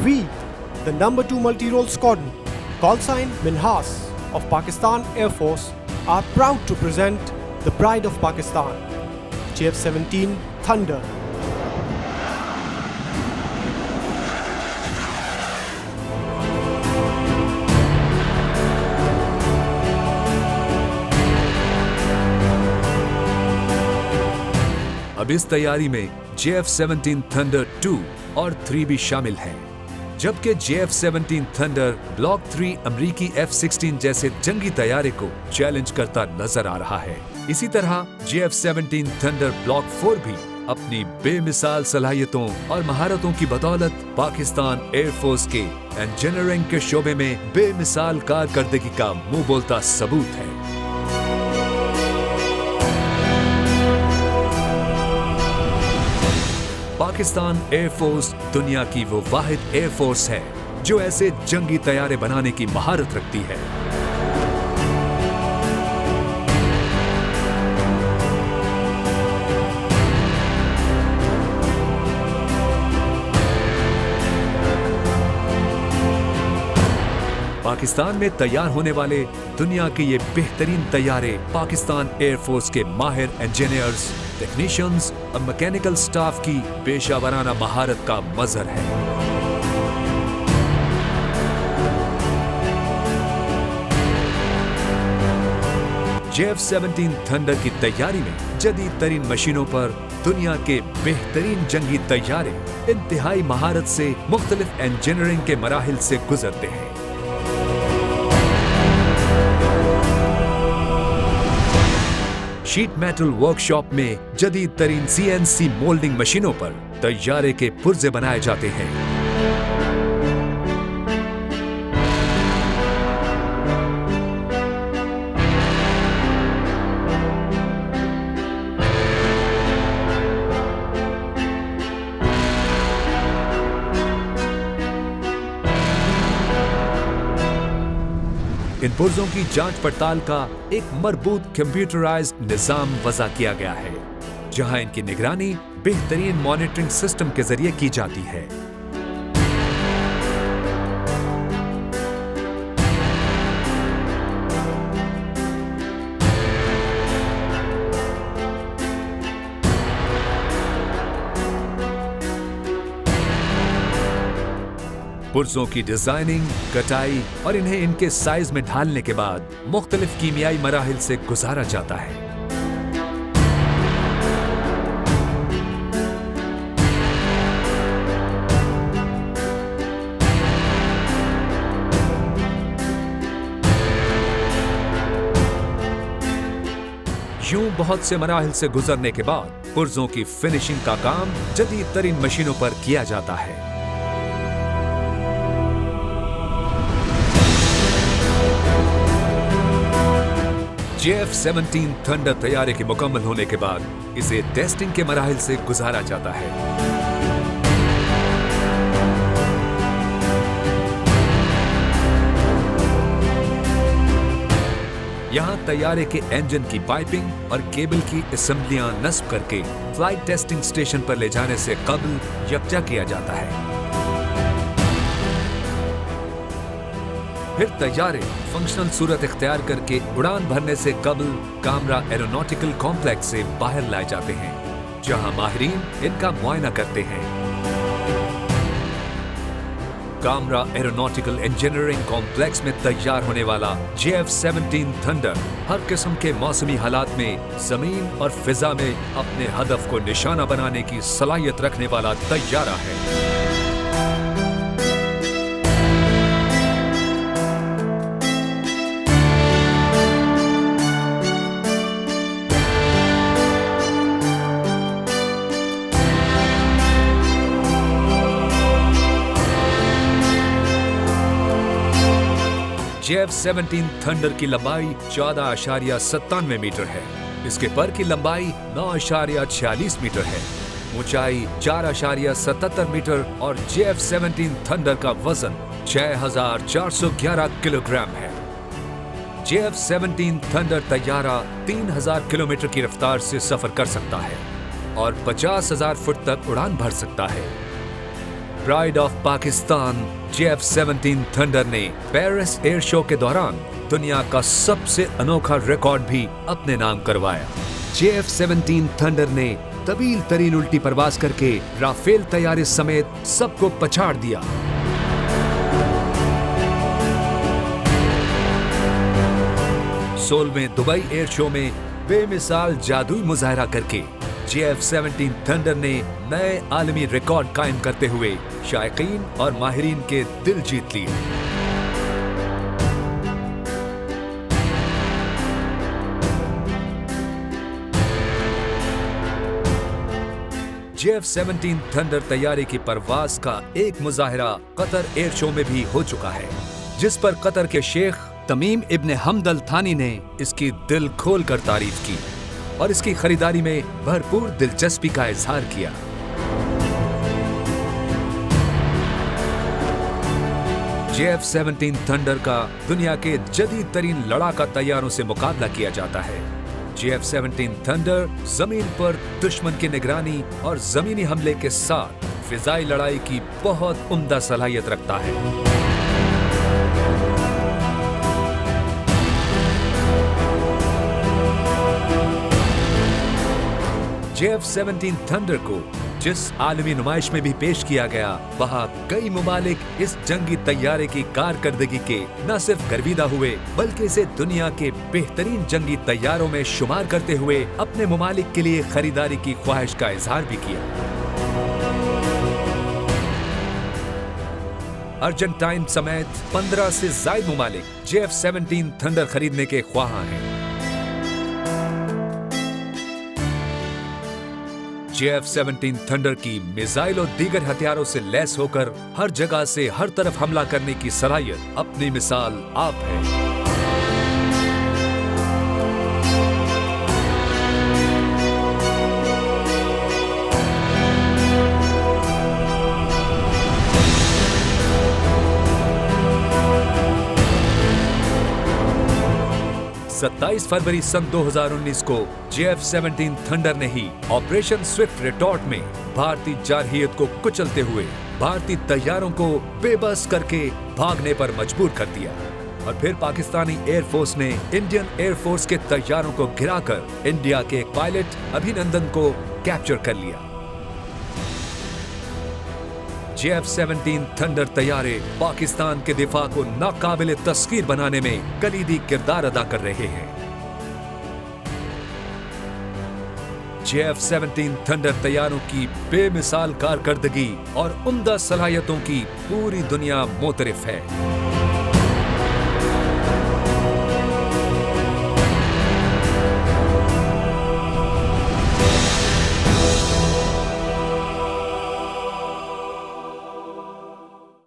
We, the number 2 multi-role squadron, call sign Minhas of Pakistan Air Force, are proud to present the pride of Pakistan, JF-17 Thunder. अब इस तैयारी में JF-17 thunder 2 और 3 भी शामिल हैं, जबकि JF-17 थंडर ब्लॉक 3 अमेरिकी F-16 जैसे जंगी तैयारे को चैलेंज करता नजर आ रहा है। इसी तरह JF-17 थंडर ब्लॉक 4 भी अपनी बेमिसाल सलाहियतों और महारतों की बदौलत पाकिस्तान एयरफोर्स के इंजीनियरिंग के शोबे में बेमिसाल कारकर्दगी का मुंह बोलता सबूत है। पाकिस्तान एयरफोर्स दुनिया की वो वाहिद एयरफोर्स है जो ऐसे जंगी तैयारे बनाने की महारत रखती है। पाकिस्तान में तैयार होने वाले दुनिया के ये बेहतरीन तैयारे पाकिस्तान एयरफोर्स के माहिर इंजीनियर्स, टेक्नीशियंस और मैकेनिकल स्टाफ की पेशेवराना महारत का मजहर है। JF-17 थंडर की तैयारी में जदीद तरीन मशीनों पर दुनिया के बेहतरीन जंगी तैयारे इंतहाई महारत से मुख्तलिफ इंजीनियरिंग के मराहिल से गुजरते हैं। शीट मेटल वर्कशॉप में जदीद तरीन CNC मोल्डिंग मशीनों पर तैयारे के पुर्जे बनाए जाते हैं। इन पुर्जों की जांच पड़ताल का एक मरबूत कंप्यूटराइज्ड निजाम वज़ा किया गया है, जहां इनकी निगरानी बेहतरीन मॉनिटरिंग सिस्टम के जरिए की जाती है। पुर्जों की डिजाइनिंग, कटाई और इन्हें इनके साइज में ढालने के बाद मुख्तलिफ कीमियाई मराहिल से गुजारा जाता है। यूं बहुत से मराहिल से गुजरने के बाद पुर्जों की फिनिशिंग का काम जदीद तरीन मशीनों पर किया जाता है। JF-17 थंडर तैयारे के मुकम्मल होने के बाद इसे टेस्टिंग के मराहिल से गुजारा जाता है। यहां तैयारे के इंजन की पाइपिंग और केबल की असेंबलियां नस्ब करके फ्लाइट टेस्टिंग स्टेशन पर ले जाने से कबल यकजा किया जाता है। फिर तैयारे फंक्शनल सूरत इख्तियार करके उड़ान भरने से कबल कामरा एरोनॉटिकल कॉम्प्लेक्स से बाहर लाए जाते हैं, जहां माहिरीन इनका मुआयना करते हैं। कामरा एरोनॉटिकल इंजीनियरिंग कॉम्प्लेक्स में तैयार होने वाला JF-17 थंडर हर किस्म के मौसमी हालात में जमीन और फिजा में अपने हदफ को निशाना बनाने की सलाहियत रखने वाला तैयारा है। JF-17 थंडर की लंबाई 14.97 मीटर है। इसके पर की लंबाई 9.46 मीटर है, ऊंचाई 4.77 मीटर और JF-17 थंडर का वजन 6,411 किलोग्राम है। JF-17 थंडर तैयारा 3,000 किलोमीटर की रफ्तार से सफर कर सकता है और 50,000 फुट तक उड़ान भर सकता है। Pride of Pakistan JF-17 thunder ने पेरिस एयर शो के दौरान दुनिया का सबसे अनोखा रिकॉर्ड भी अपने नाम करवाया। JF-17 थंडर ने तवील तरीन उल्टी परवाज करके राफेल तैयारी समेत सबको पछाड़ दिया। सोलहवें दुबई एयर शो में बेमिसाल जादुई मुजाहरा करके JF-17 थंडर ने नए आलमी रिकॉर्ड कायम करते हुए शायकीन और माहिरीन के दिल जीत लिए। JF-17 थंडर तैयारी की परवाज का एक मुजाहरा कतर एयर शो में भी हो चुका है, जिस पर कतर के शेख तमीम इब्न हमद अल थानी ने इसकी दिल खोल कर तारीफ की और इसकी खरीदारी में भरपूर दिलचस्पी का इजहार किया। JF-17 थंडर का दुनिया के जदीद तरीन लड़ाका तैयारों से मुकाबला किया जाता है। JF-17 थंडर जमीन पर दुश्मन की निगरानी और जमीनी हमले के साथ फिजाई लड़ाई की बहुत उम्दा सलाहियत रखता है। JF-17 थंडर को जिस आलमी नुमाइश में भी पेश किया गया, वहाँ कई मुमालिक इस जंगी तैयारे की कारकर्दगी के न सिर्फ गर्विदा हुए बल्कि इसे दुनिया के बेहतरीन जंगी तैयारों में शुमार करते हुए अपने मुमालिक के लिए खरीदारी की ख्वाहिश का इजहार भी किया। अर्जेंटाइन समेत 15 से ज्यादा मुमालिक JF-17 थंडर खरीदने के ख्वाहां हैं। JF-17 थंडर की मिसाइल और दीगर हथियारों से लैस होकर हर जगह से हर तरफ हमला करने की सलाहियत अपनी मिसाल आप है। सत्ताईस फरवरी सन 2019 को JF-17 थंडर ने ही ऑपरेशन स्विफ्ट रिटॉर्ट में भारतीय जारहियत को कुचलते हुए भारतीय तैयारों को बेबस करके भागने पर मजबूर कर दिया और फिर पाकिस्तानी एयरफोर्स ने इंडियन एयरफोर्स के तैयारों को गिराकर इंडिया के एक पायलट अभिनंदन को कैप्चर कर लिया। JF-17 थंडर तैयारे पाकिस्तान के दिफा को नाकाबिले तस्खीर बनाने में कलीदी किरदार अदा कर रहे हैं। JF-17 थंडर तैयारों की बेमिसाल कारकर्दगी और उम्दा सलाहियतों की पूरी दुनिया मोतरिफ है।